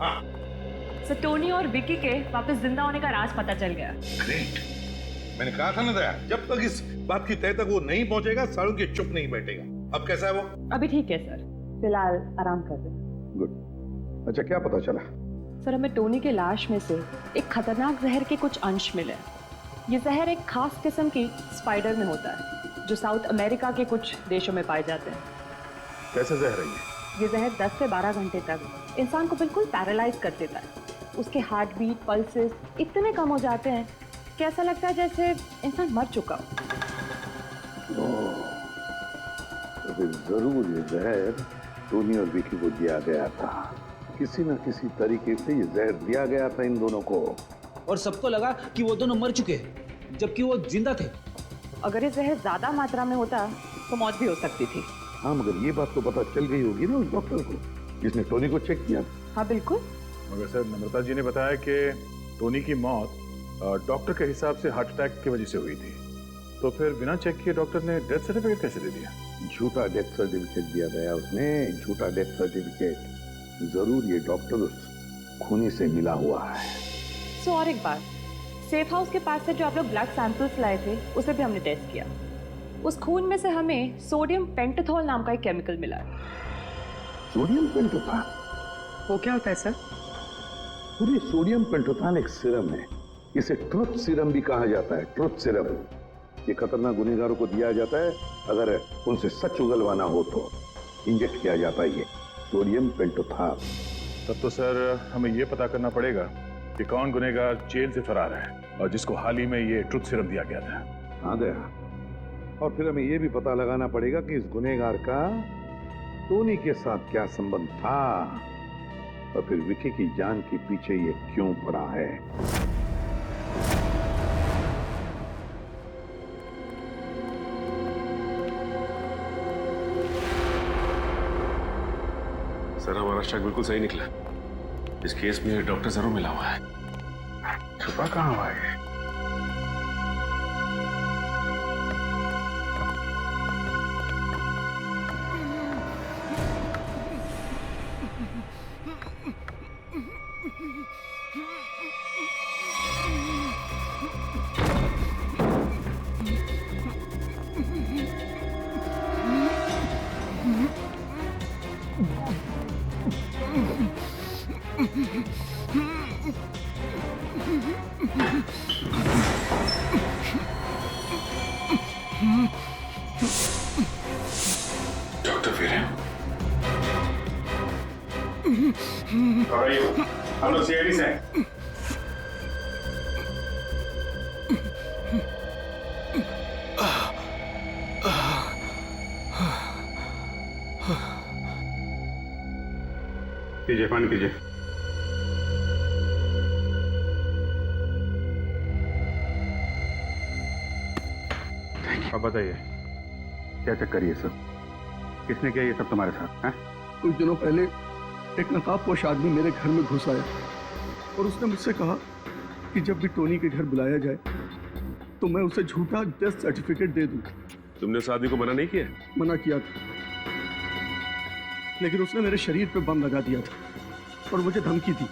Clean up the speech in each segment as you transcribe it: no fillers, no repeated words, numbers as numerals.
हाँ। Sir Tony और विकी के वापस जिंदा होने का राज पता चल गया। ग्रेट। मैंने कहा था ना दया, जब तक इस बात की तह तक वो नहीं पहुंचेगा सारुण की चुप नहीं बैठेगा। अब कैसा है वो? अभी ठीक है सर, फिलहाल आराम कर रहे हैं। गुड। अच्छा, क्या पता चला? सर हमें टोनी के लाश में से एक खतरनाक जहर के कुछ अंश मिले। ये जहर एक खास किस्म की स्पाइडर में होता है जो साउथ अमेरिका के कुछ देशों में पाए जाते हैं। कैसे जहर है ये जहर 10 से 12 घंटे तक इंसान को बिल्कुल पैरालाइज कर देता है। उसके हार्ट बीट, पल्सेस इतने कम हो जाते हैं कि ऐसा लगता है जैसे इंसान मर चुका हो। तो फिर जरूर ये जहर टोनी और विकी को दिया गया था। किसी न किसी तरीके से ये जहर दिया गया था इन दोनों को। और सबको लगा कि वो दोनों मर चुके हैं जबकि वो जिंदा थे। अगर ये जहर ज्यादा मात्रा में होता तो मौत भी हो सकती थी। हाँ, मगर ये बात तो पता चल गई होगी ना उस डॉक्टर को जिसने टोनी को चेक किया। हाँ बिल्कुल। मगर सर नम्रता जी ने बताया कि टोनी की मौत डॉक्टर के हिसाब से हार्ट अटैक की वजह से हुई थी। तो फिर बिना चेक किए डॉक्टर ने डेथ सर्टिफिकेट कैसे दे दिया? झूठा डेथ सर्टिफिकेट दिया गया उसने, झूठा डेथ सर्टिफिकेट। जरूर ये डॉक्टर उस खूनी से मिला हुआ है। सो और एक बात, सेफ हाउस के पास से जो आप लोग ब्लड सैंपल्स लाए थे उसे भी हमने टेस्ट किया। उस खून में से हमें सोडियम पेंटाथॉल नाम का एक केमिकल मिला है। सोडियम पेंटोथान? वो क्या होता है सर? पूरी सोडियम पेंटोथान एक सीरम है। इसे ट्रुथ सीरम भी कहा जाता है। ट्रुथ सीरम ये खतरनाक गुनहगारों को दिया जाता है अगर उनसे सच उगलवाना हो तो इंजेक्ट किया जाता है ये सोडियम पेंटोथान। तब तो सर हमें ये पता करना पड़ेगा कि कौन गुनहगार जेल से फरार है और जिसको हाल ही में ये ट्रुथ सीरम दिया गया था। हाँ दया, और फिर हमें ये भी पता लगाना पड़ेगा कि इस गुनहगार का टोनी के साथ क्या संबंध था और फिर विकी की जान के पीछे ये क्यों पड़ा है। सर हमारा शक बिल्कुल सही निकला। इस केस में डॉक्टर जरूर मिला हुआ है। छुपा कहाँ हुआ है? डॉक्टर वीरेन, हम लोग सीआईडी से हैं। कीजिए, पानी कीजिए। अब बताइए क्या चक्कर है ये सब? किसने किया ये सब तुम्हारे साथ? कुछ दिनों पहले एक नकाबपोश आदमी मेरे घर में घुस आया और उसने मुझसे कहा कि जब भी टोनी के घर बुलाया जाए तो मैं उसे झूठा डेथ सर्टिफिकेट दे दूं। तुमने उस आदमी को मना नहीं किया? मना किया था, लेकिन उसने मेरे शरीर पे बम लगा दिया था और मुझे धमकी दी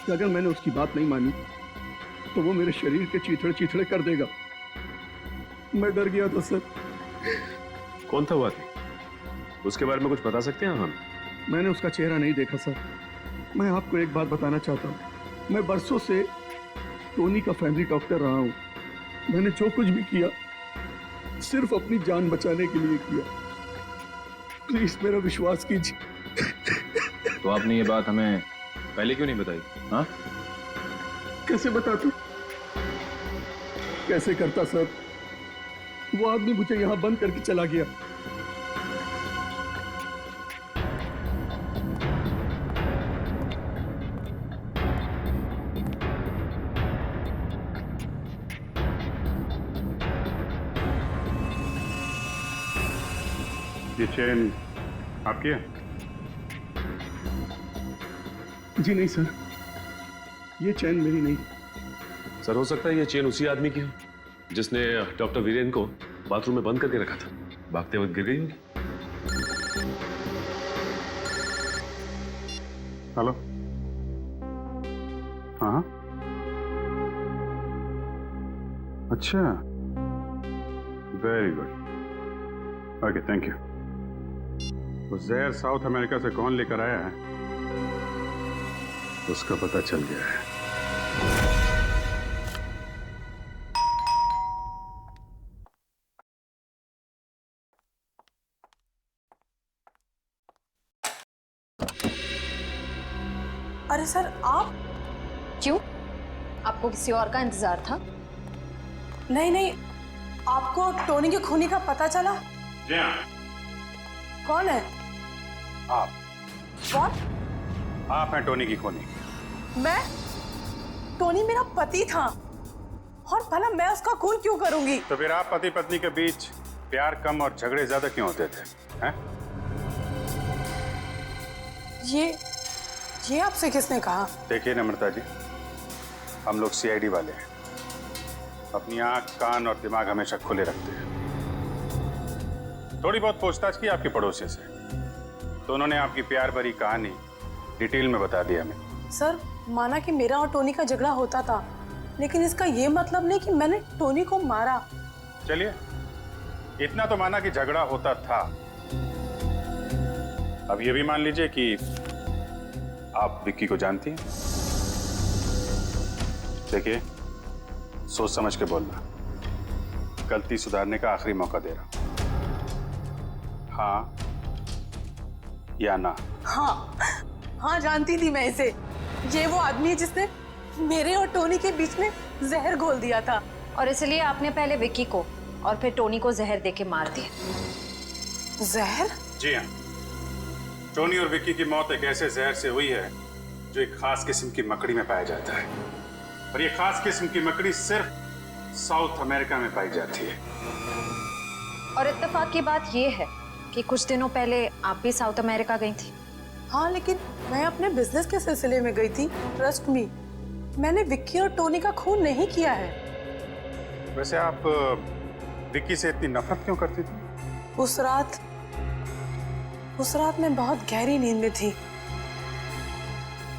कि अगर मैंने उसकी बात नहीं मानी तो वो मेरे शरीर के चीथड़े चीथड़े कर देगा। मैं डर गया था सर। कौन था वो आदमी? उसके बारे में कुछ बता सकते हैं हम? मैंने उसका चेहरा नहीं देखा सर। मैं आपको एक बात बताना चाहता हूँ, मैं बरसों से टोनी का फैमिली डॉक्टर रहा हूँ। मैंने जो कुछ भी किया सिर्फ अपनी जान बचाने के लिए किया। प्लीज मेरा विश्वास कीजिए। तो आपने ये बात हमें पहले क्यों नहीं बताई? हाँ, कैसे बताता, कैसे करता सर? वो आदमी मुझे यहाँ बंद करके चला गया। ये चेन आपकी है? जी नहीं सर, ये चैन मेरी नहीं। सर हो सकता है ये चेन उसी आदमी की हो जिसने डॉक्टर वीरेन को बाथरूम में बंद करके रखा था। भागते वक्त गिर गई होगी। हेलो, हाँ। अच्छा, very good, okay, thank you. वो जहर साउथ अमेरिका से कौन लेकर आया है उसका पता चल गया है। अरे सर, आप? क्यों? आपको किसी और का इंतजार था? नहीं नहीं, आपको टोनी के खूनी का पता चला? जी हाँ। कौन है? आप। कौन? आप हैं टोनी की खूनी। मैं? टोनी मेरा पति था, और भला मैं उसका खून क्यों करूंगी? तो फिर आप पति पत्नी के बीच प्यार कम और झगड़े ज्यादा क्यों होते थे, हैं? ये आपसे किसने कहा? देखिए नम्रता जी, हम लोग सीआईडी वाले हैं, अपनी आंख, कान और दिमाग हमेशा खुले रखते हैं। थोड़ी बहुत पूछताछ की आपके पड़ोसी से, तो उन्होंने आपकी प्यार भरी कहानी डिटेल में बता दी हमें। सर, माना कि मेरा और टोनी का झगड़ा होता था, लेकिन इसका ये मतलब नहीं कि मैंने टोनी को मारा। चलिए, इतना तो माना कि झगड़ा होता था। अब ये भी मान लीजिए कि आप विक्की को जानती हैं। देखिए, सोच समझ के बोलना, गलती सुधारने का आखिरी मौका दे रहा हूं। हाँ या ना? हाँ, जानती थी मैं इसे। ये वो आदमी है जिसने मेरे और टोनी के बीच में जहर घोल दिया था। और इसलिए आपने पहले विक्की को और फिर टोनी को जहर देके मार दिया। जहर? जी हाँ, टोनी और विक्की की मौत एक ऐसे जहर से हुई है जो एक खास किस्म की मकड़ी में पाया जाता है, और ये खास किस्म की मकड़ी सिर्फ साउथ अमेरिका में पाई जाती है। और इत्तेफाक की बात ये है कि कुछ दिनों पहले आप भी साउथ अमेरिका गई थी। हाँ, लेकिन मैं अपने बिजनेस के सिलसिले में गई थी। ट्रस्ट मी, मैंने विक्की और टोनी का खून नहीं किया है। वैसे आप विक्की से इतनी नफरत क्यों करती थी? उस रात मैं बहुत गहरी नींद में थी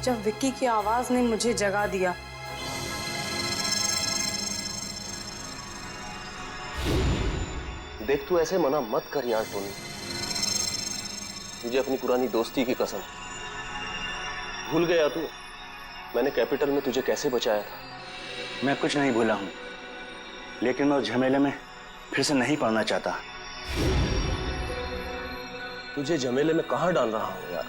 जब विक्की की आवाज ने मुझे जगा दिया। देख, तू ऐसे मना मत कर यार टोनी, मुझे अपनी पुरानी दोस्ती की कसम। भूल गया तू मैंने कैपिटल में तुझे कैसे बचाया था? मैं कुछ नहीं भूला हूं, लेकिन मैं उस झमेले में फिर से नहीं पड़ना चाहता। तुझे झमेले में कहां डाल रहा हूं यार?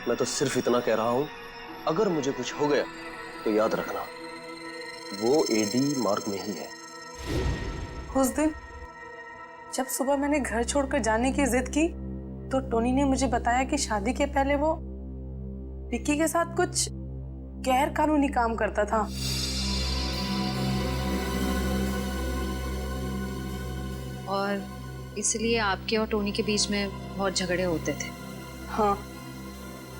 मैं तो सिर्फ इतना कह रहा हूं, अगर मुझे कुछ हो गया तो याद रखना, वो एडी मार्ग में ही है। उस दिन जब सुबह मैंने घर छोड़कर जाने की जिद की, तो टोनी ने मुझे बताया कि शादी के पहले वो विक्की के साथ कुछ गैर कानूनी काम करता था। और इसलिए आपके और टोनी के बीच में बहुत झगड़े होते थे। हाँ,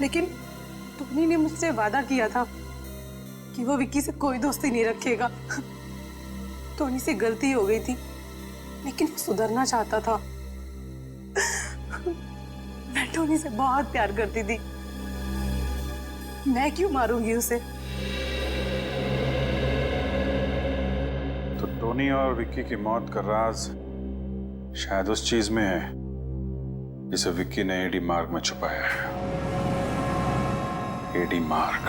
लेकिन टोनी ने मुझसे वादा किया था कि वो विक्की से कोई दोस्ती नहीं रखेगा। टोनी से गलती हो गई थी, लेकिन वो सुधरना चाहता था। मैं टोनी से बहुत प्यार करती थी, मैं क्यों मारूंगी उसे? तो टोनी और विक्की की मौत का राज शायद उस चीज में है जिसे विक्की ने एडी मार्ग में छुपाया है। एडी मार्ग।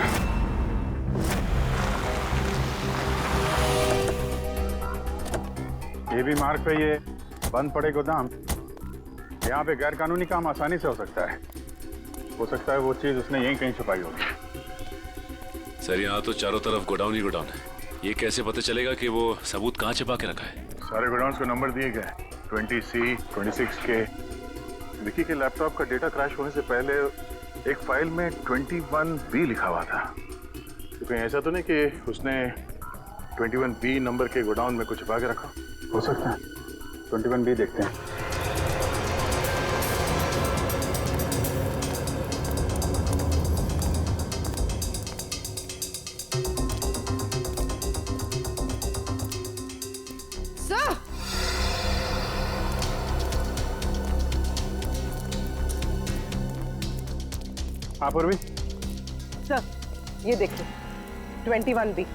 एडी मार्ग पे ये बंद पड़े गोदाम, यहाँ पे गैर कानूनी काम आसानी से हो सकता है। हो सकता है वो चीज उसने यहीं कहीं छुपाई होगी। सर, यहाँ तो चारों तरफ गोडाउन ही गोडाउन है। ये कैसे पता चलेगा कि वो सबूत कहाँ छिपा के रखा है? सारे गोडाउन्स को नंबर दिए गए, 20C, 26K। विक्की के लैपटॉप का डेटा क्रैश होने से पहले एक फाइल में 21B लिखा हुआ था। तो कहीं ऐसा तो नहीं कि उसने 21B नंबर के गोडाउन में कुछ छिपा के रखा? हो सकता है। 21B देखते हैं। हाँ पूर्वी, सर, ये देखिए 21B।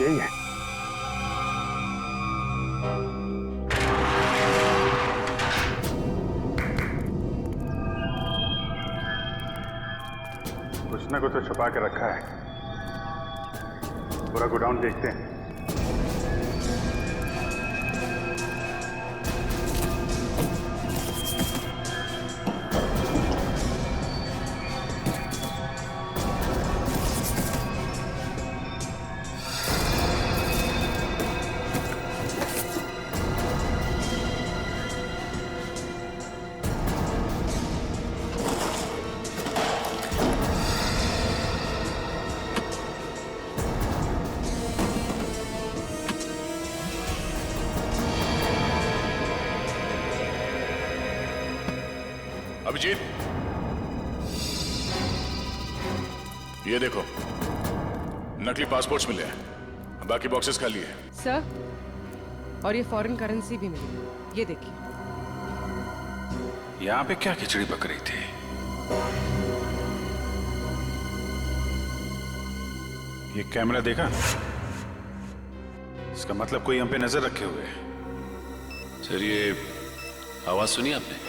यही है। कुछ ना कुछ तो छुपा के रखा है। पूरा गोडाउन देखते हैं। अभिजीत, ये देखो नकली पासपोर्ट्स मिले हैं, बाकी बॉक्सेस खाली है। सर, और ये फॉरेन करेंसी भी मिली, ये देखिए। यहाँ पे क्या खिचड़ी पक रही थी? ये कैमरा देखा? इसका मतलब कोई हम पे नजर रखे हुए है। सर, ये आवाज सुनी आपने?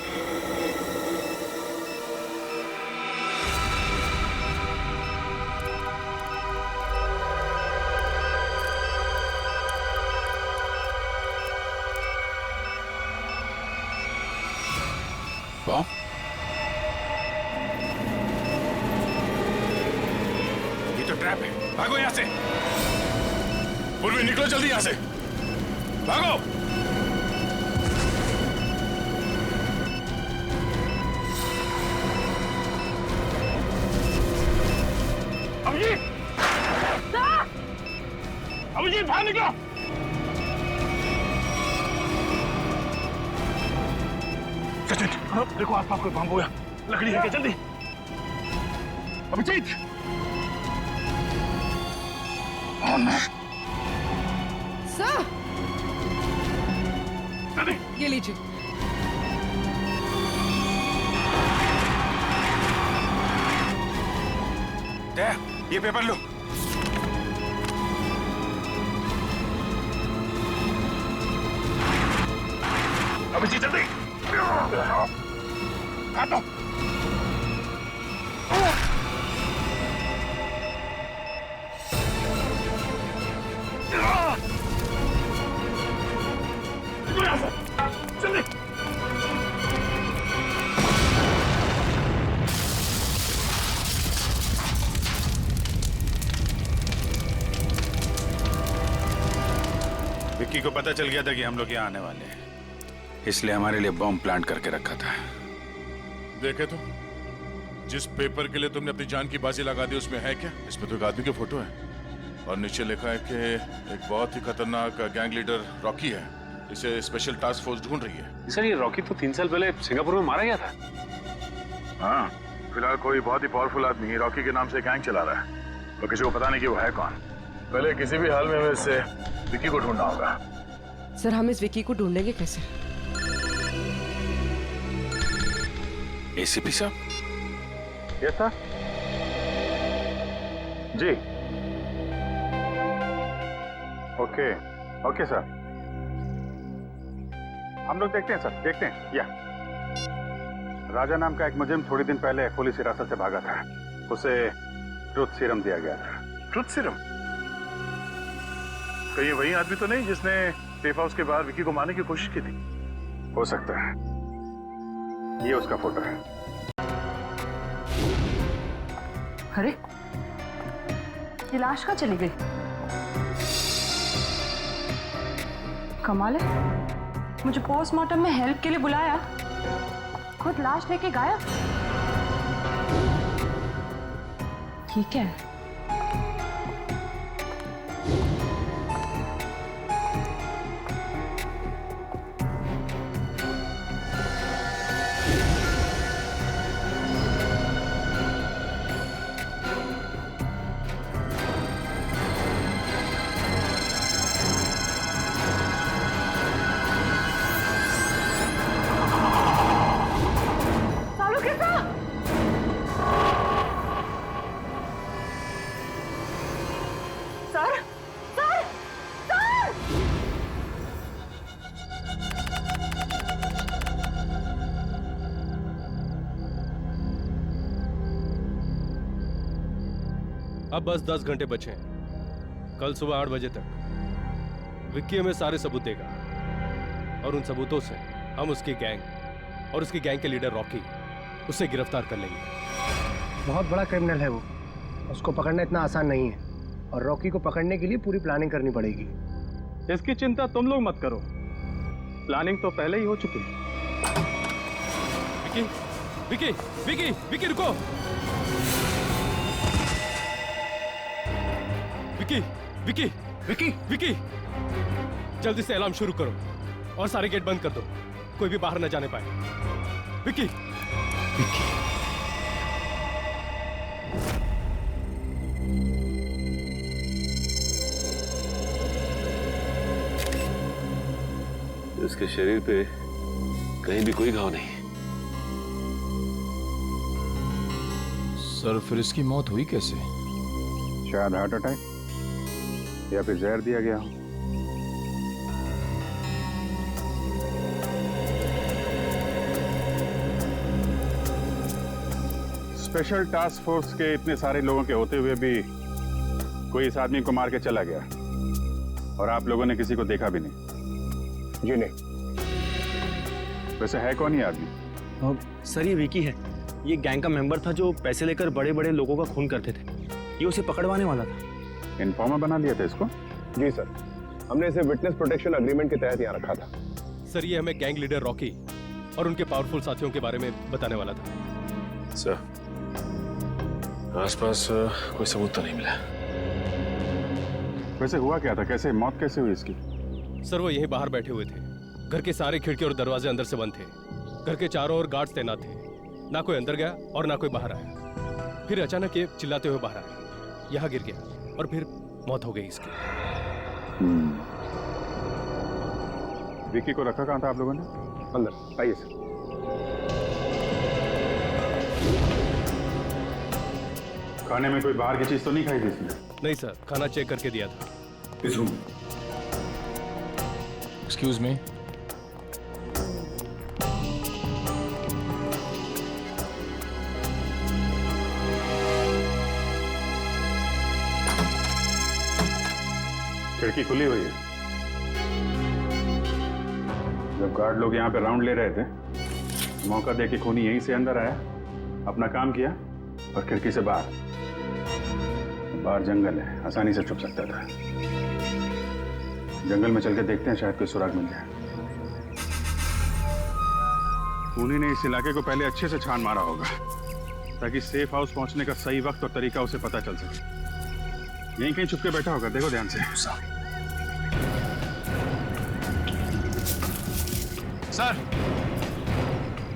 ये तो ट्रैप है। भागो यहां से। पूर्वी, निकलो जल्दी यहां से। भागो। अभिजीत! अभिजीत, बाहर निकलो। सचिन, देखो आसपास कोई बम हुआ। लकड़ी है क्या? जल्दी। अभिजीत! सर, ये लीजिए। ये पेपर लो। अभिजीत, जल्दी। हाथों। जल्दी। विक्की को पता चल गया था कि हम लोग यहाँ आने वाले हैं, इसलिए हमारे लिए बॉम्ब प्लांट करके रखा था। देखे तो, जिस पेपर के लिए तुमने अपनी जान की बाजी लगा दी उसमें है क्या? इसमें तो एक आदमी की फोटो है और नीचे लिखा है कि एक बहुत ही खतरनाक गैंग लीडर रॉकी है, इसे स्पेशल टास्क फोर्स ढूंढ रही है। सर, ये रॉकी तो 3 साल पहले सिंगापुर में मारा गया था। हाँ, फिलहाल कोई बहुत ही पावरफुल आदमी रॉकी के नाम से गैंग चला रहा है, तो किसी को पता नहीं कि वो है कौन। पहले किसी भी हाल में हमें इससे विक्की को ढूंढना होगा। सर, हम इस विक्की को ढूंढेंगे कैसे? एसीपी साहब? Yes sir. जी। ओके ओके सर, हम लोग देखते हैं सर, देखते हैं। या राजा नाम का एक मुजरिम थोड़ी दिन पहले पुलिस हिरासत से भागा था, उसे ट्रुथ सीरम दिया गया था। Truth serum? कहीं वही आदमी तो नहीं जिसने सेफ हाउस के बाहर विक्की को मारने की कोशिश की थी? हो सकता है, ये उसका फोटो है। अरे, ये लाश कहाँ चली गई? कमाल है, मुझे पोस्टमार्टम में हेल्प के लिए बुलाया, खुद लाश लेके गायब। ठीक है। अब बस 10 घंटे बचे हैं। कल सुबह 8 बजे तक विक्की हमें सारे सबूत देगा और उन सबूतों से हम उसकी गैंग और उसकी गैंग के लीडर रॉकी उसे गिरफ्तार कर लेंगे। बहुत बड़ा क्रिमिनल है वो, उसको पकड़ना इतना आसान नहीं है और रॉकी को पकड़ने के लिए पूरी प्लानिंग करनी पड़ेगी। इसकी चिंता तुम लोग मत करो, प्लानिंग तो पहले ही हो चुकी है। विक्की, विक्की, विक्की, विक्की रुको! विक्की, विक्की, विक्की, विक्की! जल्दी से अलार्म शुरू करो और सारे गेट बंद कर दो, कोई भी बाहर न जाने पाए। विक्की, विक्की। उसके शरीर पे कहीं भी कोई घाव नहीं। सर फिर इसकी मौत हुई कैसे? शायद हार्ट अटैक या फिर जहर दिया गया हो। स्पेशल टास्क फोर्स के इतने सारे लोगों के होते हुए भी कोई इस आदमी को मार के चला गया और आप लोगों ने किसी को देखा भी नहीं। जी नहीं। वैसे है कौन ये आदमी? सर ये विकी है, ये गैंग का मेंबर था जो पैसे लेकर बड़े बड़े लोगों का खून करते थे। ये उसे पकड़वाने वाला था। इन्फॉर्मर बना लिया था इसको? जी सर, हमने इसे विटनेस प्रोटेक्शन एग्रीमेंट के तहत यहाँ रखा था। सर ये हमें गैंग लीडर रॉकी और उनके पावरफुल साथियों के बारे में बताने वाला था। सर आसपास कोई सबूत तो नहीं मिला। वैसे हुआ क्या था, कैसे मौत कैसे हुई इसकी? सर वो यहीं बाहर बैठे हुए थे, घर के सारे खिड़की और दरवाजे अंदर से बंद थे, घर के चारों ओर गार्ड्स तैनात थे, ना कोई अंदर गया और ना कोई बाहर आया। फिर अचानक ये चिल्लाते हुए बाहर आया, यहाँ गिर गया और फिर मौत हो गई इसकी। विकी को रखा कहाँ था आप लोगों ने? अंदर आइए सर। खाने में कोई बाहर की चीज तो नहीं खाई थी इसने? नहीं सर, खाना चेक करके दिया था। इस रूम। Excuse me. खिड़की खुली हुई है। जब गार्ड लोग यहाँ पे राउंड ले रहे थे, मौका देके खूनी यहीं से अंदर आया, अपना काम किया और खिड़की से बाहर। बाहर जंगल है, आसानी से छुप सकता था। जंगल में चल के देखते हैं, शायद कोई सुराग मिल जाए। खूनी ने इस इलाके को पहले अच्छे से छान मारा होगा ताकि सेफ हाउस पहुंचने का सही वक्त और तरीका उसे पता चल सके। यहीं कहीं छुप के बैठा होगा, देखो ध्यान से। सर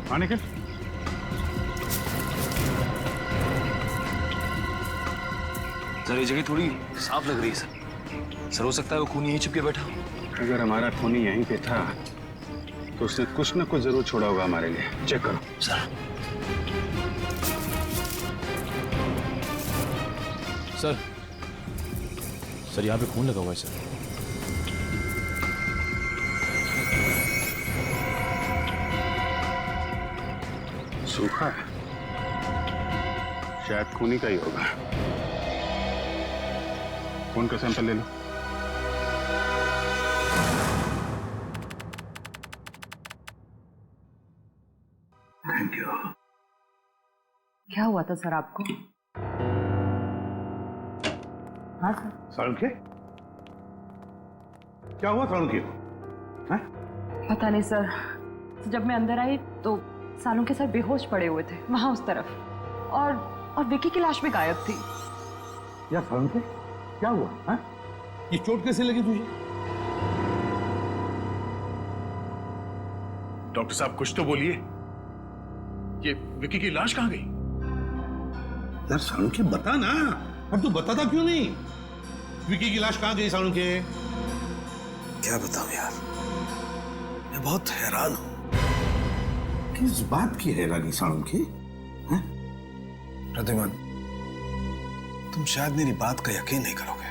हाँ निखिल, सर ये जगह थोड़ी साफ लग रही है सर। सर हो सकता है वो खूनी यहीं छुप के बैठा हो। अगर हमारा खूनी यहीं पे था तो उसने कुछ ना कुछ जरूर छोड़ा होगा हमारे लिए। चेक करो सर। सर सर यहाँ पे खून लगा हुआ है सर। सूखा है, शायद खूनी का ही होगा। खून का सैंपल ले लो। Thank you. क्या हुआ था सर आपको? हाँ सर। सालुंखे, क्या हुआ सालुंखे को? पता नहीं सर, जब मैं अंदर आई तो सालुंखे सर बेहोश पड़े हुए थे वहां उस तरफ, और विकी की लाश भी गायब थी। यार सालुंखे, क्या हुआ? हाँ? ये चोट कैसे लगी तुझे? डॉक्टर साहब कुछ तो बोलिए, ये विकी की लाश कहां गई? यार सालुंखे बता ना, और तू बताता क्यों नहीं? विकी की लाश कहां गई सालुंखे? क्या बताऊं यार, मैं बहुत हैरान हूं। किस बात की हैरानी सालुंखे? प्रद्युमन, तुम शायद मेरी बात का यकीन नहीं करोगे,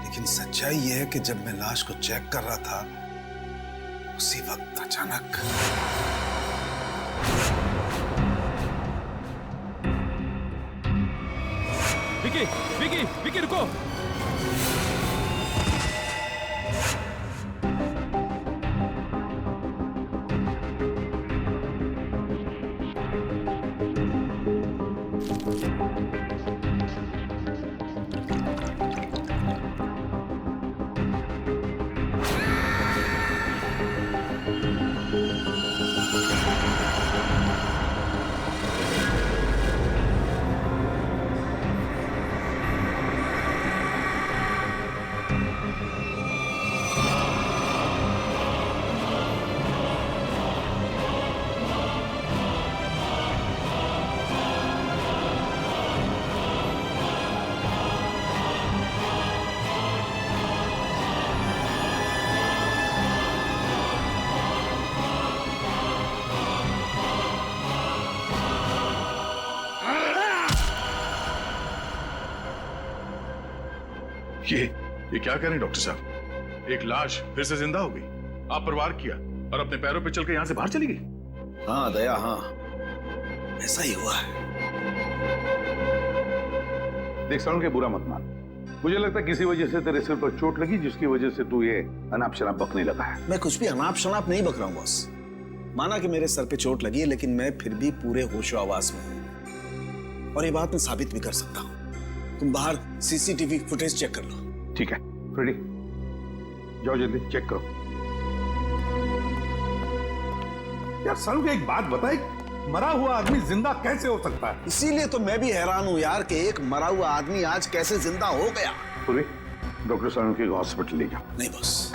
लेकिन सच्चाई यह है कि जब मैं लाश को चेक कर रहा था, उसी वक्त अचानक विकी विकी विकी रुको। ये क्या करें डॉक्टर साहब? एक लाश फिर से जिंदा हो गई। आप प्रवार किया और अपने पैरों पे चल के यहां से बाहर चली गई। हाँ दया, हाँ ऐसा ही हुआ है। देख साउंड के बुरा मत मान। मुझे लगता है किसी वजह से तेरे सिर पर चोट लगी जिसकी वजह से तू ये अनाप शनाप बकने लगा है। मैं कुछ भी अनाप शनाप नहीं बक रहा हूँ बॉस। माना कि मेरे सर पे चोट लगी है, लेकिन मैं फिर भी पूरे होशो आवाज में हूँ और ये बात मैं साबित भी कर सकता हूँ। तुम बाहर सीसीटीवी फुटेज चेक कर लो। ठीक है फ्रेडी, जाओ जल्दी चेक करो। यार सालू एक बात बताए, मरा हुआ आदमी जिंदा कैसे हो सकता है? इसीलिए तो मैं भी हैरान हूं यार कि एक मरा हुआ आदमी आज कैसे जिंदा हो गया। पूरी डॉक्टर सालू के हॉस्पिटल ले जाओ। नहीं बॉस,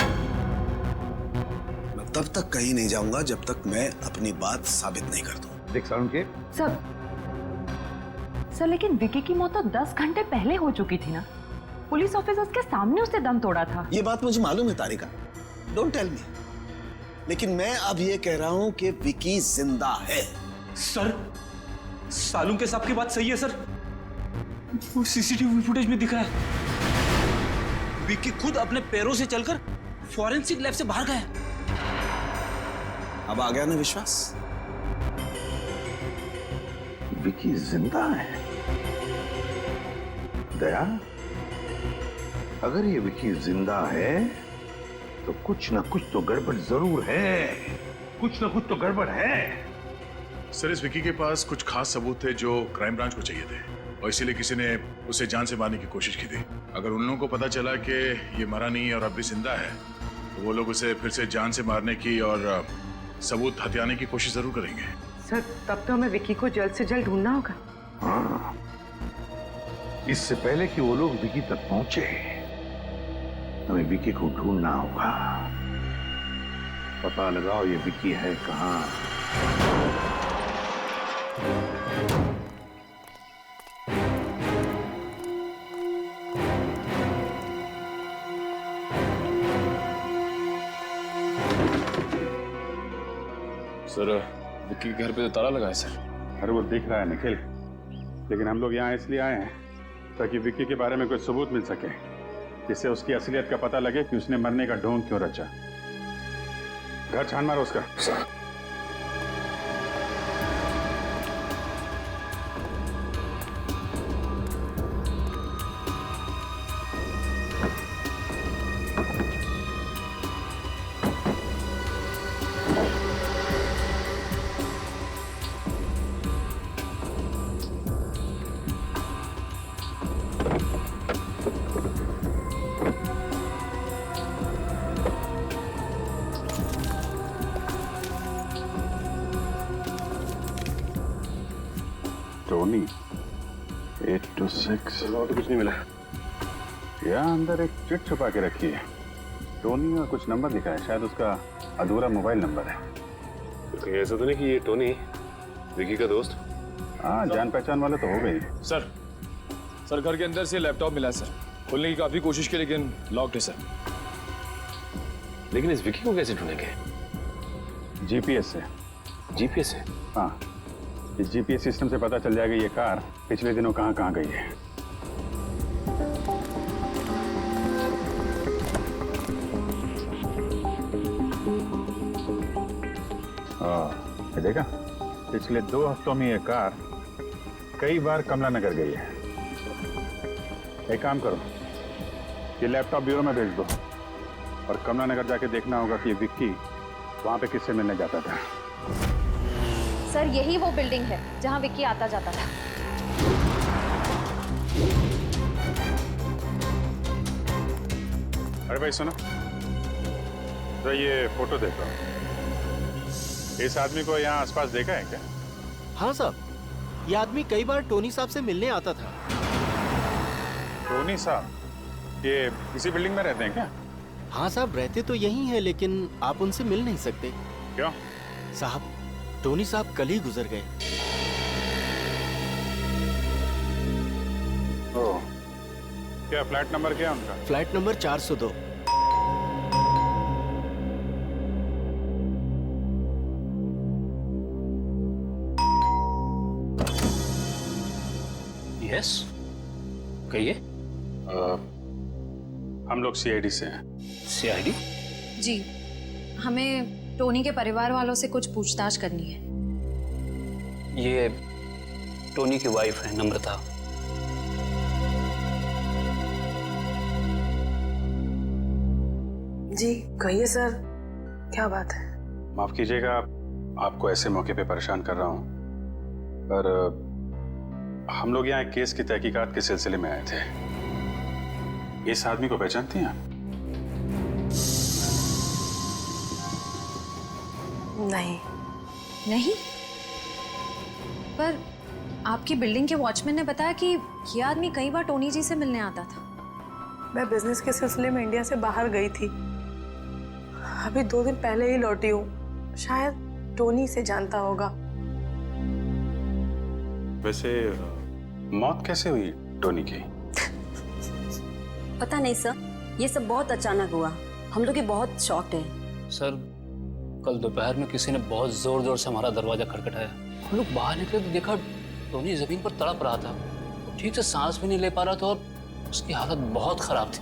मैं तब तक कहीं नहीं जाऊंगा जब तक मैं अपनी बात साबित नहीं कर दूं। देख सालू के सर लेकिन विकी की मौत तो 10 घंटे पहले हो चुकी थी ना। पुलिस ऑफिसर्स के सामने उसने दम तोड़ा था। ये बात मुझे मालूम है तारिका, डोंट टेल मी, लेकिन मैं अब ये कह रहा हूं कि विकी जिंदा है। सर सालू के साहब की बात सही है सर, वो सीसीटीवी फुटेज में दिखा है विकी खुद अपने पैरों से चलकर फॉरेंसिक लैब से बाहर गया। अब आ गया ना विश्वास? विकी जिंदा है? दया, अगर ये विकी जिंदा है तो कुछ ना कुछ तो गड़बड़ जरूर है। कुछ ना कुछ तो गड़बड़ है। सर इस विकी के पास कुछ खास सबूत थे जो क्राइम ब्रांच को चाहिए थे और इसीलिए किसी ने उसे जान से मारने की कोशिश की थी। अगर उन लोगों को पता चला कि ये मरा नहीं है और अब भी जिंदा है तो वो लोग उसे फिर से जान से मारने की और सबूत हथियाने की कोशिश जरूर करेंगे। सर तब तो हमें विकी को जल्द से जल्द ढूंढना होगा। हाँ, इससे पहले कि वो लोग विकी तक पहुंचे हमें विकी को ढूंढना होगा। पता लगाओ ये विकी है कहां। सर विक्की के घर पे तो ताला लगा है सर। अरे वो दिख रहा है निखिल, लेकिन हम लोग यहाँ इसलिए आए हैं ताकि विक्की के बारे में कुछ सबूत मिल सके जिससे उसकी असलियत का पता लगे कि उसने मरने का ढोंग क्यों रचा। घर छान मारो उसका। टोनी 826 और तो कुछ नहीं मिला। यहाँ अंदर एक चिट छुपा के रखी है। टोनी का कुछ नंबर दिखा है, शायद उसका अधूरा मोबाइल नंबर है। तो कहीं ऐसा तो नहीं कि ये टोनी विकी का दोस्त? हाँ जान पहचान वाले तो हो गई। सर घर के अंदर से लैपटॉप मिला सर। खोलने की काफी कोशिश की लेकिन लॉक्ड है सर। लेकिन इस विकी को कैसे ढूंढेंगे? जीपीएस से। जीपीएस से? हाँ, इस जीपीएस सिस्टम से पता चल जाएगा ये कार पिछले दिनों कहाँ कहाँ गई है। देखा, पिछले 2 हफ्तों में ये कार कई बार कमला नगर गई है। एक काम करो, ये लैपटॉप ब्यूरो में भेज दो और कमला नगर जाके देखना होगा कि विक्की वहां पे किससे मिलने जाता था। सर यही वो बिल्डिंग है जहां विक्की आता जाता था। अरे भाई सुनो, तो ये फोटो देखो, इस आदमी को यहाँ आसपास देखा है क्या? हाँ साहब, ये आदमी कई बार टोनी साहब से मिलने आता था। टोनी साहब, ये इसी बिल्डिंग में रहते हैं क्या? हाँ साहब, रहते तो यही हैं, लेकिन आप उनसे मिल नहीं सकते। क्यों? साहब, टोनी साहब कल ही गुजर गए। ओह, क्या फ्लैट नंबर क्या है उनका? Flat number 402। यस, कहिए। हम लोग सीआईडी से हैं। सीआईडी? जी, हमें टोनी के परिवार वालों से कुछ पूछताछ करनी है। ये टोनी की वाइफ है नम्रता। जी कहिए सर, क्या बात है? माफ कीजिएगा, आपको ऐसे मौके पे परेशान कर रहा हूं, पर हम लोग यहाँ एक केस की तहकीकात के सिलसिले में आए थे। इस आदमी को पहचानती हैं आप? नहीं। नहीं? पर आपकी बिल्डिंग के वॉचमैन ने बताया कि ये आदमी कई बार टोनी जी से मिलने आता था। मैं बिजनेस के सिलसिले में इंडिया से बाहर गई थी, अभी 2 दिन पहले ही लौटी हूँ। शायद टोनी से जानता होगा। वैसे मौत कैसे हुई टोनी की? पता नहीं सर, ये सब बहुत अचानक हुआ। हम लोग बहुत शॉक्ड हैं। सर, कल दोपहर में किसी ने बहुत जोर जोर से हमारा दरवाजा खटखटाया। हम लोग बाहर निकले तो देखा टोनी जमीन पर तड़प रहा था, ठीक से सांस भी नहीं ले पा रहा था और उसकी हालत बहुत खराब थी।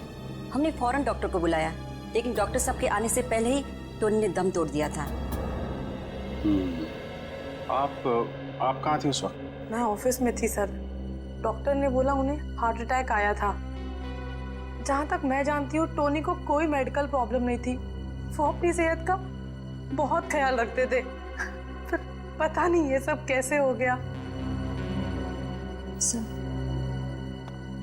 हमने फौरन डॉक्टर को बुलाया, लेकिन डॉक्टर साहब के आने से पहले ही टोनी ने दम तोड़ दिया था। आप कहाँ थी उस वक्त? मैं ऑफिस में थी सर। डॉक्टर ने बोला उन्हें हार्ट अटैक आया था। जहाँ तक मैं जानती हूँ टोनी को कोई मेडिकल प्रॉब्लम नहीं थी। वो अपनी सेहत का बहुत ख्याल रखते थे। फिर पता नहीं ये सब कैसे हो गया।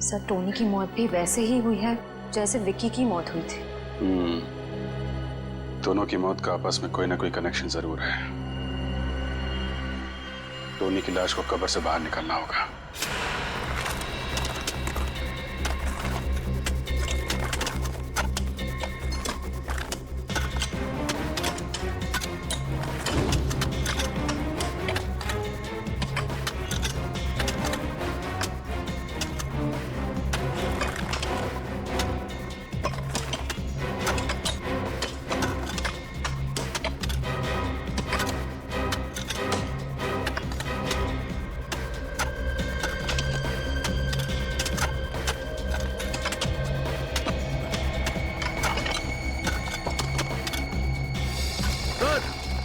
सर टोनी की मौत भी वैसे ही हुई है जैसे विक्की की मौत हुई थी। दोनों की मौत का आपस में कोई ना कोई कनेक्शन जरूर है। टोनी की लाश को कब्र से बाहर निकालना होगा।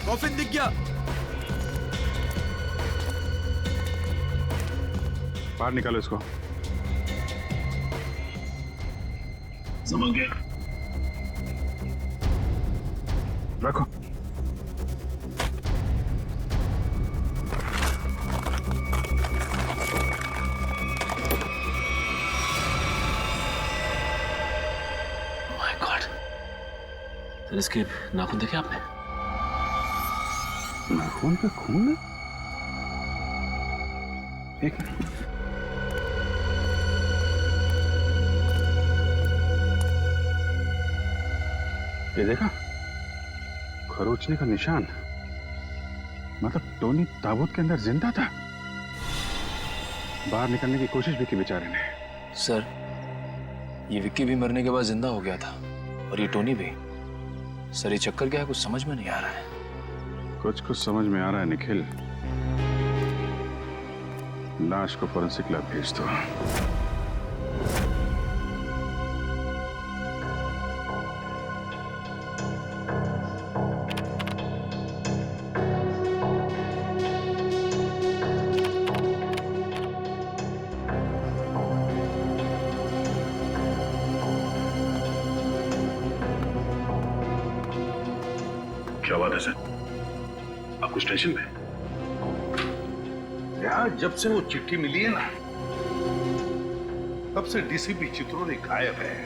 कॉफिन दिख गया। बाहर निकालो इसको। समझ गया। रखो। माय गॉड, सर इसके नाखून देखे आपने? नाखून पे खून है? एक मिनट। ये देखा, खरोचने का निशान। मतलब टोनी ताबूत के अंदर जिंदा था। बाहर निकलने की कोशिश भी की बेचारे ने। सर, ये विक्की भी मरने के बाद जिंदा हो गया था और ये टोनी भी। सर ये चक्कर क्या है, कुछ समझ में नहीं आ रहा है। कुछ समझ में आ रहा है निखिल। लाश को फोरेंसिक लैब भेज दो। बात है सर? आप कुछ टेंशन में? यार जब से वो चिट्ठी मिली है ना, तब से डीसीपी चित्रोले गायब है।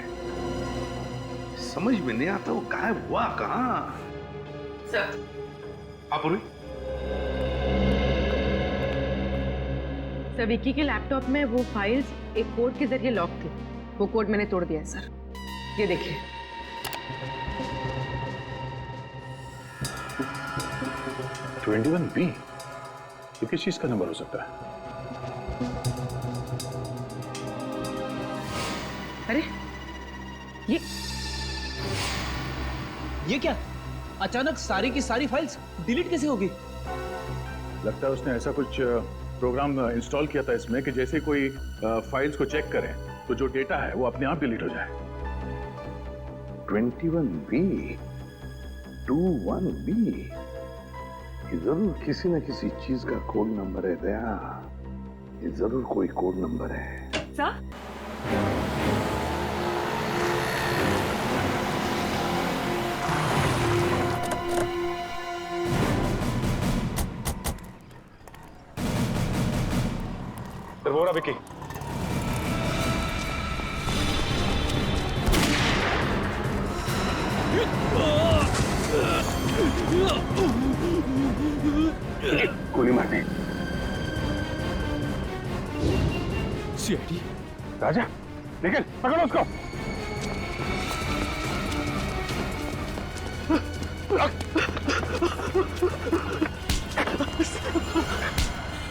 समझ में नहीं आता वो गायब हुआ कहां। सर आप बोलिए। सर विक्की के लैपटॉप में वो फाइल्स एक कोड के जरिए लॉक थी। वो कोड मैंने तोड़ दिया है सर, ये देखिए। 21B, ये किस चीज का नंबर हो सकता है? अरे ये क्या? अचानक सारी की सारी फाइल्स डिलीट कैसे होगी? लगता है उसने ऐसा कुछ प्रोग्राम इंस्टॉल किया था इसमें कि जैसे कोई फाइल्स को चेक करें तो जो डेटा है वो अपने आप डिलीट हो जाए। 21B, 21B, ये जरूर किसी न किसी चीज का कोड नंबर है दया। ये जरूर कोई कोड नंबर है। सर वो रहा विक्की। गोली मार दी। सीआईडी राजा निकल, पकड़ो उसको।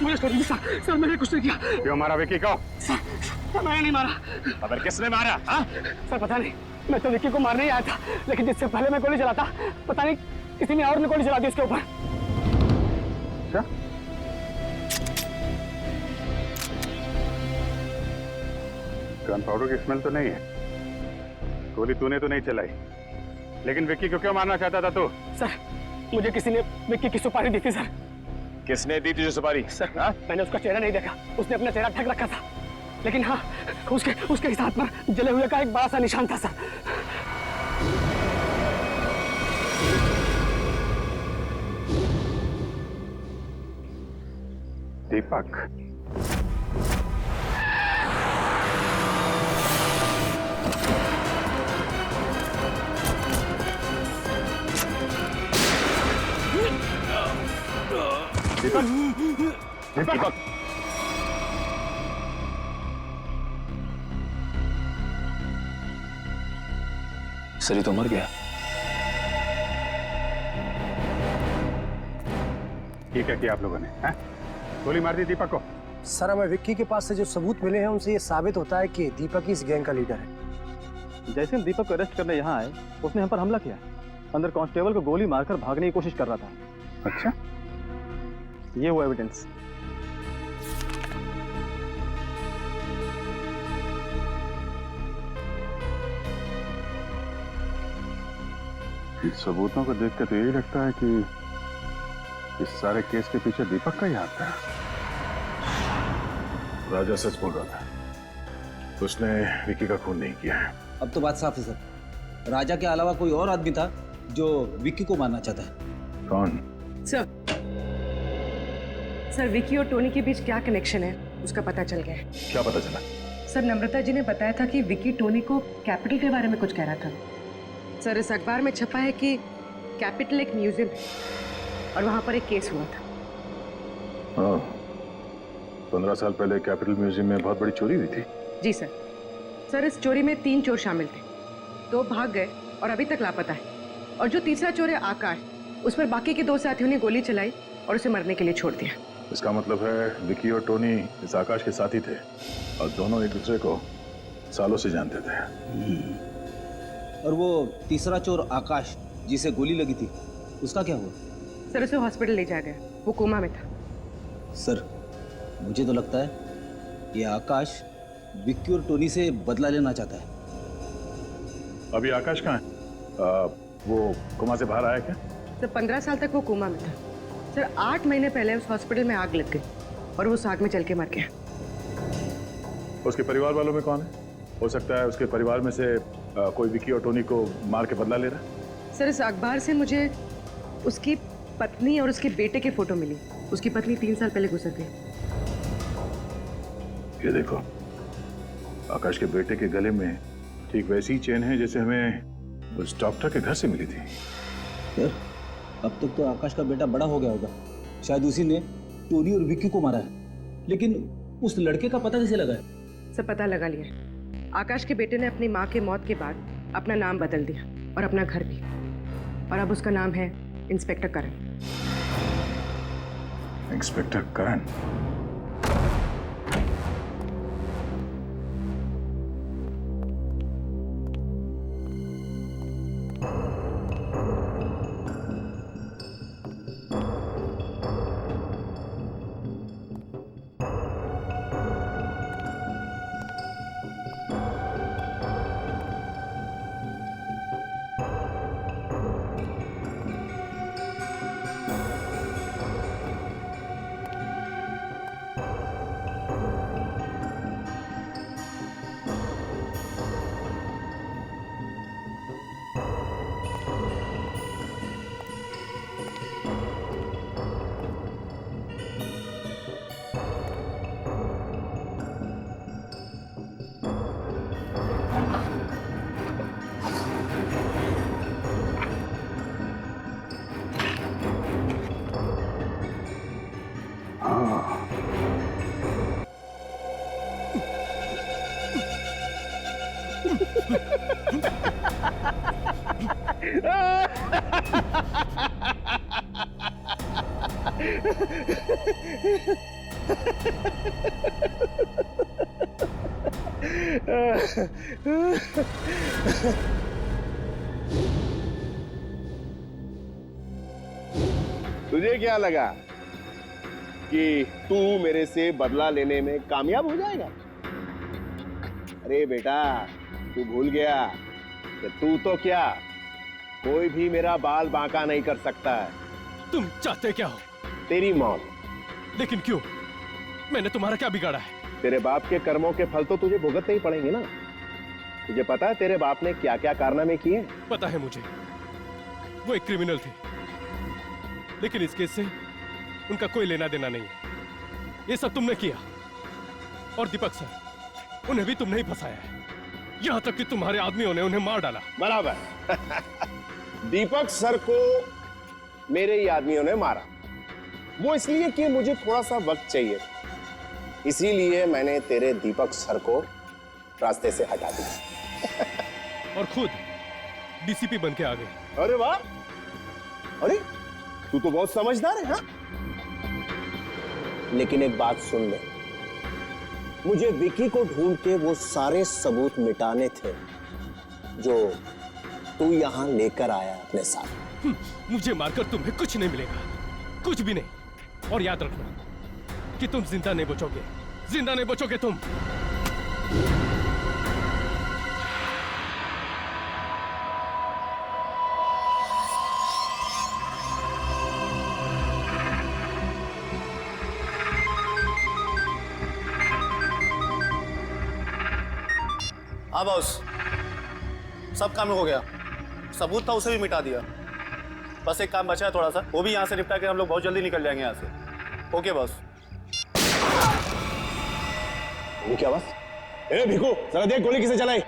मुझे छोड़ दीजिए सर, सर मैंने कुछ नहीं किया। क्यों मारा विक्की को? सर मैंने नहीं मारा। अगर किसने मारा? हाँ? सर पता नहीं, मैं तो विक्की को मारने ही आया था, लेकिन जिससे पहले मैं गोली चलाता, पता नहीं किसी ने और गोली चला दी इसके ऊपर। क्या? गन पाउडर की स्मेल तो नहीं है। गोली तूने तो नहीं चलाई, लेकिन विक्की को क्यों मारना चाहता था तू? सर मुझे किसी ने विक्की की सुपारी दी थी सर। किसने दी तुझे सुपारी? सर मैंने उसका चेहरा नहीं देखा, उसने अपना चेहरा ढक रखा था, लेकिन हाँ उसके हाथ पर जले हुए का एक बड़ा सा निशान था सर। दीपक, दीपक, दीपक, सरी तो मर गया। ये क्या किया आप लोगों ने? हैं? गोली मार दी दीपक को? सर हमें विक्की के पास से जो सबूत मिले हैं उनसे ये साबित होता है कि दीपक ही इस गैंग का लीडर है। जैसे हम दीपक को अरेस्ट करने यहाँ आए, उसने हम पर हमला किया। अंदर कांस्टेबल को गोली मारकर भागने की कोशिश कर रहा था। अच्छा, ये वो एविडेंस। इन सबूतों को देख के तो यही लगता है कि इस सारे केस के पीछे दीपक का ही हाथ था। राजा सच बोल रहा था, उसने विक्की का खून नहीं किया है। अब तो बात साफ है सर, राजा के अलावा कोई और आदमी था जो विक्की को मारना चाहता है। कौन? सर विक्की और टोनी के बीच क्या कनेक्शन है उसका पता चल गया है। क्या पता चला? सर नम्रता जी ने बताया था कि विक्की टोनी को कैपिटल के बारे में कुछ कह रहा था। सर इस अखबार में छपा है कि कैपिटल एक म्यूजियम है और वहां पर एक केस हुआ था। हाँ, 15 साल पहले कैपिटल म्यूजियम में बहुत बड़ी चोरी हुई थी। जी सर। सर इस चोरी में 3 चोर शामिल थे, 2 भाग गए और अभी तक लापता है। और जो तीसरा चोर है आकाश, उस पर बाकी के 2 साथियों ने गोली चलाई और उसे मरने के लिए छोड़ दिया। इसका मतलब है विक्की और टोनी इस आकाश के साथी थे और दोनों एक दूसरे को सालों से जानते थे। और वो तीसरा चोर आकाश जिसे गोली लगी थी, उसका क्या हुआ? सर उसे हॉस्पिटल ले जाया गया, वो कोमा में था। सर मुझे तो लगता है ये आकाश विक्की और टोनी से बदला लेना चाहता है। अभी आकाश कहाँ है? वो कोमा से बाहर आया क्या? सर 15 साल तक वो कोमा में था। सर 8 महीने पहले उस हॉस्पिटल में आग लग गई और वो उस आग में जल के मर गया। उसके परिवार वालों में कौन है? हो सकता है उसके परिवार में से कोई विक्की और टोनी को मार के बदला ले रहा है। सर इस अखबार से मुझे उसकी पत्नी और उसके बेटे के फोटो मिली। उसकी पत्नी 3 साल पहले गुजर गई। ये देखो, आकाश के बेटे के गले में ठीक वैसी ही चेन है जैसे हमें उस डॉक्टर के घर से मिली थी। सर, अब तक तो आकाश का बेटा बड़ा हो गया होगा, शायद उसी ने टोनी और विक्की को मारा है। लेकिन उस लड़के का पता कैसे लगा है? सब पता लगा लिया। आकाश के बेटे ने अपनी माँ के मौत के बाद अपना नाम बदल दिया और अपना घर भी, और अब उसका नाम है इंस्पेक्टर करण। इंस्पेक्टर करण? तुझे क्या लगा कि तू मेरे से बदला लेने में कामयाब हो जाएगा? अरे बेटा, तू भूल गया कि तू तो क्या, कोई भी मेरा बाल बांका नहीं कर सकता है। तुम चाहते क्या हो? तेरी मौत। लेकिन क्यों? मैंने तुम्हारा क्या बिगाड़ा है? तेरे बाप के कर्मों के फल तो तुझे भुगतने ही पड़ेंगे ना। तुझे पता है तेरे बाप ने क्या क्या कारनामे किए? पता है मुझे, वो एक क्रिमिनल थे, लेकिन इस केस से उनका कोई लेना देना नहीं है। ये सब तुमने किया, और दीपक सर, उन्हें भी तुमने ही फंसाया है, यहां तक कि तुम्हारे आदमियों ने उन्हें मार डाला। बराबर। दीपक सर को मेरे ही आदमियों ने मारा, वो इसलिए कि मुझे थोड़ा सा वक्त चाहिए, इसीलिए मैंने तेरे दीपक सर को रास्ते से हटा दिया। और खुद डीसीपी बन के आ गए। अरे वाह, अरे तू तो बहुत समझदार है। हाँ, लेकिन एक बात सुन ले, मुझे विकी को ढूंढ के वो सारे सबूत मिटाने थे जो तू यहां लेकर आया अपने साथ। मुझे मारकर तुम्हें कुछ नहीं मिलेगा, कुछ भी नहीं। और याद रखना कि तुम जिंदा नहीं बचोगे, जिंदा नहीं बचोगे तुम। हाँ बॉस, सब काम हो गया, सबूत था उसे भी मिटा दिया। बस एक काम बचा है थोड़ा सा, वो भी यहाँ से निपटा के हम लोग बहुत जल्दी निकल जाएंगे यहाँ से। Okay boss. ये क्या बस? ए भिखू, जरा देख गोली किसे चलाई?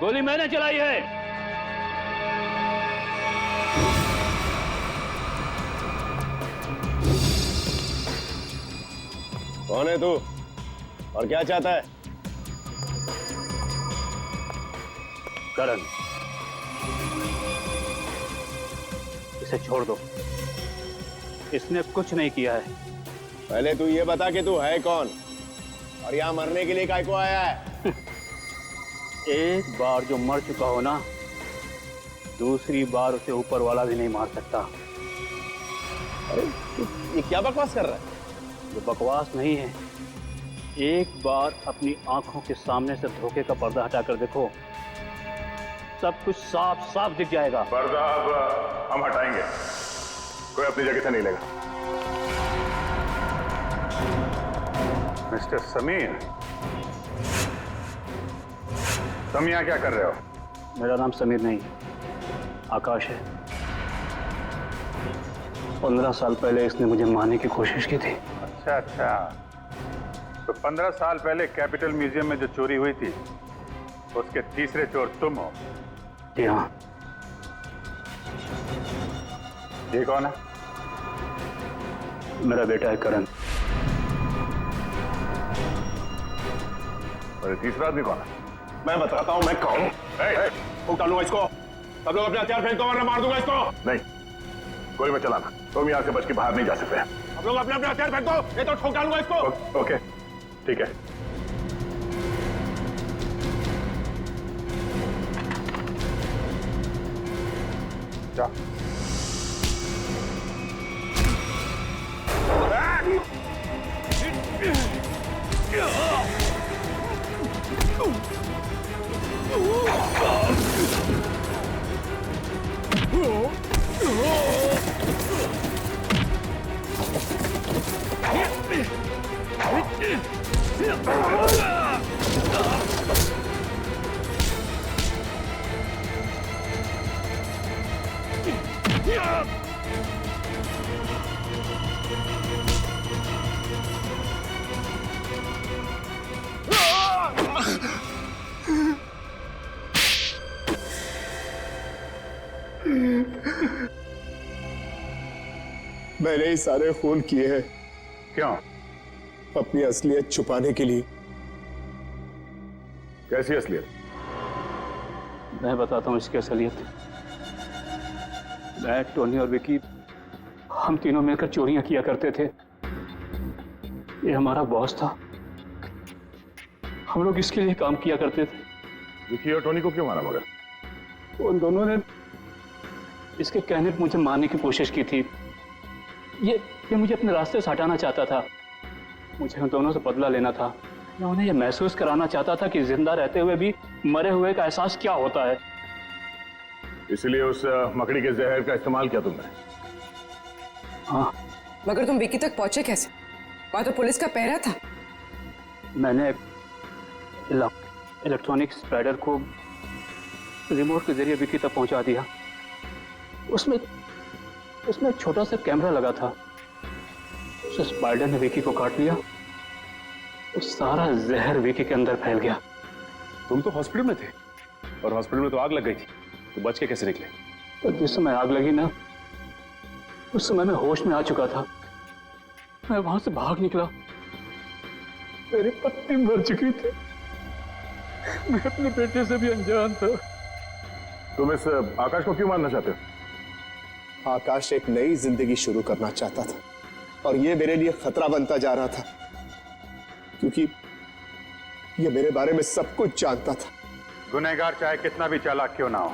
गोली मैंने चलाई है। कौन है तू और क्या चाहता है? करण, इसे छोड़ दो, इसने कुछ नहीं किया है। पहले तू ये बता कि तू है कौन और यहाँ मरने के लिए काय को आया है? एक बार जो मर चुका हो ना, दूसरी बार उसे ऊपर वाला भी नहीं मार सकता। अरे ये क्या बकवास कर रहा है? ये बकवास नहीं है, एक बार अपनी आंखों के सामने से धोखे का पर्दा हटाकर देखो, सब कुछ साफ साफ दिख जाएगा। पर्दा अब हम हटाएंगे, कोई अपनी जगह से नहीं लेगा। मिस्टर समीर, तुम यहाँ क्या कर रहे हो? मेरा नाम समीर नहीं, आकाश है। 15 साल पहले इसने मुझे मारने की कोशिश की थी। अच्छा अच्छा, तो 15 साल पहले कैपिटल म्यूजियम में जो चोरी हुई थी उसके तीसरे चोर तुम हो? जी हाँ। ये कौन है? मेरा बेटा है करण। और तीसरा आदमी कौन है? मैं बताता हूं मैं कौन हूं। फूंक डालूंगा इसको। सब लोग अपने हथियार फेंको वरना मार दूंगा इसको। नहीं, गोली मत चलाना, तुम यहां से बच के बाहर नहीं जा सकते। आप लोग अपने अपने हथियार फेंको, ये तो ठोक डालूंगा इसको। ओके, ठीक है। जा। मैंने ही सारे खून किए हैं। क्यों? अपनी असलियत छुपाने के लिए। कैसी असलियत? मैं बताता हूँ इसकी असलियत। मैं, टोनी और विकी, हम तीनों मिलकर चोरियां किया करते थे। ये हमारा बॉस था, हम लोग इसके लिए काम किया करते थे। विकी और टोनी को क्यों मारा मगर? उन दोनों ने इसके कहने पर मुझे मारने की कोशिश की थी। ये मुझे अपने रास्ते से हटाना चाहता था। मुझे उन दोनों से बदला लेना था। मैं उन्हें यह महसूस कराना चाहता था कि जिंदा रहते हुए भी मरे हुए का एहसास क्या होता है। इसलिए उस मकड़ी के जहर का इस्तेमाल किया तुमने? हाँ। मगर तुम विकी तक पहुंचे कैसे? वहां तो पुलिस का पहरा था। मैंने इलेक्ट्रॉनिक स्प्रेडर को रिमोट के जरिए विकी तक पहुंचा दिया। उसमें एक छोटा सा कैमरा लगा था। उस स्पाइडर ने विकी को काट लिया। उस सारा जहर विकी के अंदर फैल गया। तुम तो हॉस्पिटल में थे और हॉस्पिटल में तो आग लग गई थी, तो बच के कैसे निकले? तो जिस समय आग लगी ना, उस समय मैं होश में आ चुका था। मैं वहां से भाग निकला। मेरी पत्नी मर चुकी थी। मैं अपने बेटे से भी अनजान था। तुम इस आकाश को क्यों मारना चाहते हो? आकाश एक नई जिंदगी शुरू करना चाहता था और ये मेरे लिए खतरा बनता जा रहा था, क्योंकि ये मेरे बारे में सब कुछ जानता था। गुनहगार चाहे कितना भी चालाक क्यों ना हो,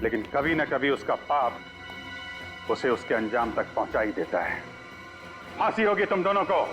लेकिन कभी ना कभी उसका पाप उसे उसके अंजाम तक पहुंचा ही देता है। फांसी होगी तुम दोनों को।